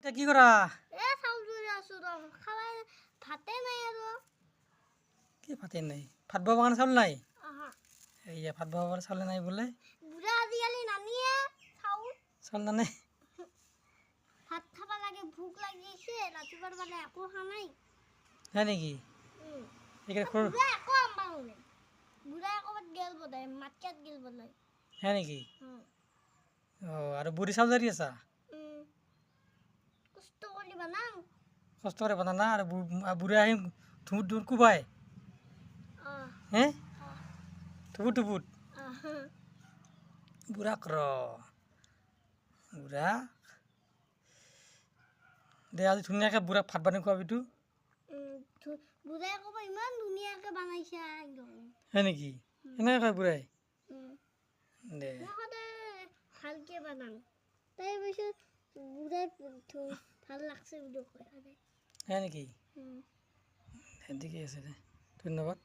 তে কি কৰা এ চাউল ধুই আছো ৰ খাবাই ভাতে নাই আৰু কি ভাতে নাই ভাত বনাব কাৰণে চাউল নাই আহা এইয়া ভাত বনাব কাৰণে চাউল নাই বোলে বুঢ়া আজিকালি নানিয়ে চাউল চাউল নানে ভাত খাবা লাগে ভোক লাগিছে ৰাতিপুৱাৰ মানে একো খোৱা নাই হয় নেকি এইকেইটা সৰু বুঢ়া একো আম্বা নোলে বুঢ়া একবাৰ গেল বোধে মাতকাত গেল বোধে হয় নেকি অঁ আৰু বুঢ়ী চাউল জাৰি আছা কষ্ট কৰি বনাওঁ কষ্ট কৰি বনা না আৰু বুঢ়ী আহি ধুমুত ধুমুত কোবাই হে থুপুত থুপুত বুঢ়াক ৰ বুঢ়া দে আজি ধুনীয়াকৈ বুঢ়াক ভাত পানী খুৱাবিতো বুঢ়াই ক'ব ইমান ধুনীয়াকৈ বনাইছা একদম হয় নেকি এনেকৈ কয় বুঢ়াই দে মই সদায় ভালকৈ বনাওঁ তাৰপিছত বুঢ়াই ভাল লাগছে বুলি কয় সদায় হয় নেকি ঠিকেই আছে দে ধন্যবাদ